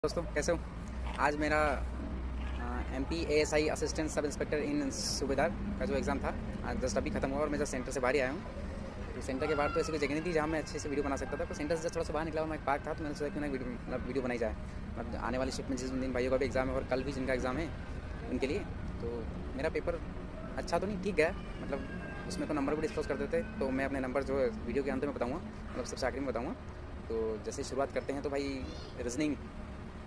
दोस्तों कैसे हो। आज मेरा MP ASI assistant sub inspector इन सूबेदार का जो एग्ज़ाम था आज जस्ट अभी खत्म हुआ और मैं जस्ट सेंटर से बाहर ही आया हूँ। तो सेंटर के बाहर तो ऐसी कोई जगह नहीं थी जहाँ मैं अच्छे से वीडियो बना सकता था। तो सेंटर से जस्ट थोड़ा सा बाहर निकला और मैं एक पार्क था, तो मैंने सोचा क्यों ना वीडियो बनाई जाए। मतलब आने वाली शिफ्ट में जिस दिन भाइयों का भी एग्ज़ाम है और कल भी जिनका एग्ज़ाम है उनके लिए, तो मेरा पेपर अच्छा तो नहीं, ठीक गया। मतलब उसमें तो नंबर भी डिस्क्लोज कर देते, तो मैं अपने नंबर जो है वीडियो के अंत में बताऊँगा, मतलब सबसे आखिर में बताऊँगा। तो जैसे शुरुआत करते हैं तो भाई रीजनिंग,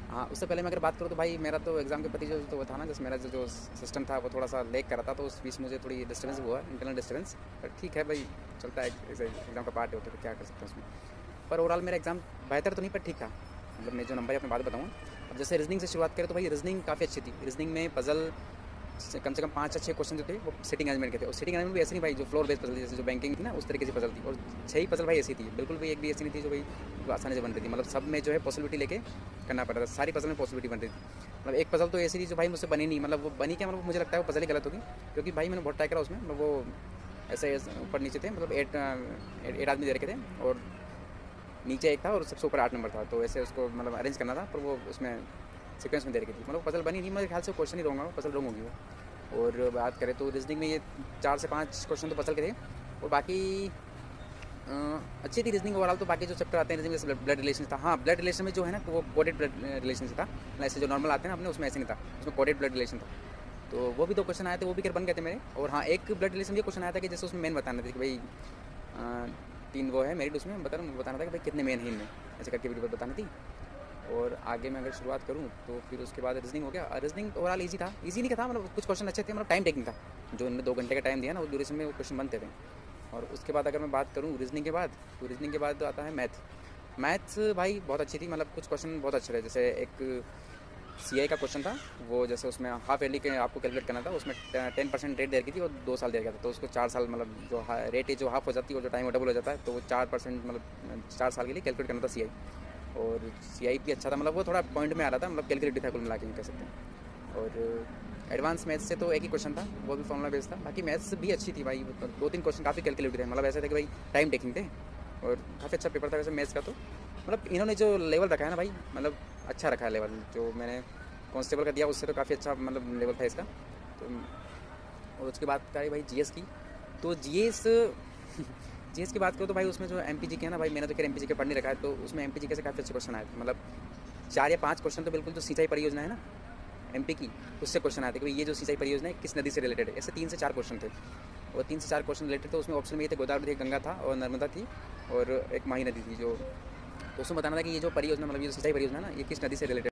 हाँ उससे पहले मैं अगर बात करूँ तो भाई मेरा तो एग्ज़ाम के प्रति जो तो वो था ना, जैसे मेरा जो सिस्टम था वो थोड़ा सा लेक कर रहा था, तो उस बीच मुझे थोड़ी डिस्टर्बेंस हुआ, इंटरनल डिस्टर्बेंस। पर ठीक है भाई, चलता है, एग्ज़ाम का पार्ट है, तो क्या कर सकते हैं उसमें। पर ओवरऑल मेरा एग्ज़ाम बेहतर तो नहीं, पर ठीक था। मतलब मैं जो नंबर है अपने बाद बताऊँगा। अब जैसे रीजनिंग से शुरुआत करें तो भाई रीजनिंग काफ़ी अच्छी थी। रीजनिंग में पज़ल कम से कम 5 या 6 क्वेश्चन जो थे वो सिटिंग अरेंजमेंट के थे, और सिटिंग अरेंजमेंट भी ऐसे नहीं भाई जो फ्लोर बेस्ड पजल थी, जैसे जो बैंकिंग थी ना उस तरीके की पजल थी। और 6 ही पजल भाई ऐसी थी, बिल्कुल भी एक भी ऐसी नहीं थी जो भाई जो आसानी से बन रही थी। मतलब सब में जो है पॉसिबिलिटी लेके करना पड़ रहा था, सारी पजल में पॉसिबिलिटी बन रही थी। मतलब एक पजल तो ऐसी थी जो भाई मुझसे बनी नहीं, मतलब वो बनी क्या, मतलब मुझे लगता है वो पजल ही गलत होगी, क्योंकि भाई मैंने बहुत ट्राई करा उसमें। मतलब वो ऐसे ऊपर नीचे थे, मतलब 8 आदमी दे रखे थे और नीचे एक था और सबसे ऊपर 8 नंबर था, तो ऐसे उसको मतलब अरेंज करना था, पर वो उसमें सीक्वेंस में दे रखी थी। मतलब पजल बनी नहीं, मेरे ख्याल से क्वेश्चन ही रॉन्ग होगा, पजल रॉन्ग होगी वो। और बात करें तो रीजनिंग में ये 4 से 5 क्वेश्चन तो पजल के थे, और बाकी अच्छी थी रीजनिंग ओवरऑल। तो बाकी जो चैप्टर आते हैं रीजनिंग, जैसे ब्लड रिलेशन था, हाँ ब्लड रिलेशन में जो है ना वो कोडेड ब्लड रिलेशन से था, मतलब ऐसे जो नॉर्मल आते हैं ना अपने उसमें ऐसे नहीं था, उसमें कोडेड ब्लड रिलेशन था। तो वो भी 2 क्वेश्चन आए थे, वो भी बन गए थे मेरे। और हाँ एक ब्लड रिलेशन ये क्वेश्चन आया था कि जैसे उसमें मेन बताना था कि भाई 3 वो है मेरिट, उसमें बताना था कि भाई कितने मेन है इनमें, ऐसे करके वीडियो बतानी थी। और आगे मैं अगर शुरुआत करूँ तो फिर उसके बाद रीजनिंग हो गया। रीजनिंग ओवरऑल ईजी था, ईजी नहीं था, मतलब कुछ क्वेश्चन अच्छे थे, मतलब टाइम टेकिंग था। जो इन्होंने 2 घंटे का टाइम दिया ना, उस ड्यूरेशन में वो क्वेश्चन बनते थे। और उसके बाद अगर मैं बात करूँ रीजनिंग के बाद, तो रीजनिंग के बाद तो आता है मैथ्स भाई बहुत अच्छी थी। मतलब कुछ क्वेश्चन बहुत अच्छे थे, जैसे एक CI का क्वेश्चन था, वो जैसे उसमें हाफ ईयरली के आपको कैलकुलेट करना था, उसमें 10% रेट दे रखी थी और 2 साल दे रखा था, तो उसको 4 साल, मतलब जो रेट है जो हाफ हो जाती है और जो टाइम डबल हो जाता है, तो वो 4%, मतलब 4 साल के लिए कैलकुलेट करना था CI। और CI भी अच्छा था, मतलब वो थोड़ा पॉइंट में आ रहा था, मतलब कैलकुलेटिव था कुल मिला के कह सकते हैं। और एडवांस मैथ्स से तो एक ही क्वेश्चन था, वो भी फॉर्मुला बेस्ड था। बाकी मैथ्स भी अच्छी थी भाई, 2-3 क्वेश्चन काफ़ी कैलकुलेटिव थे, मतलब ऐसे थे कि भाई टाइम टेकिंग थे, और काफ़ी अच्छा पेपर था वैसे मैथ्स का। तो मतलब इन्होंने जो लेवल रखा है ना भाई, मतलब अच्छा रखा है लेवल, जो मैंने कांस्टेबल का दिया उससे तो काफ़ी अच्छा मतलब लेवल था इसका। तो और उसके बाद करें भाई GS की, तो GS GS की बात करो तो भाई उसमें जो MPG के है ना भाई, मैंने तो खैर MPG के पढ़ नहीं रखा है, तो उसमें MPG के से काफ़ी अच्छे क्वेश्चन आए थे। मतलब 4 या 5 क्वेश्चन तो बिल्कुल जो सिंचाई परियोजना है ना MP की, उससे क्वेश्चन आए थे कि भाई ये जो सिंचाई परियोजना है किस नदी से रिलेटेड है। ऐसे 3 से 4 क्वेश्चन थे, और 3 से 4 क्वेश्चन रिलेटेड, तो उसमें ऑप्शन में ये थे गोदावरी थी, गंगा था और नर्मदा थी, और एक माही नदी थी जो, तो उसमें बताना था कि ये जो परियोजना, मतलब ये जो सिंचाई परियोजना है ना, ये किस नदी से रिलेटेड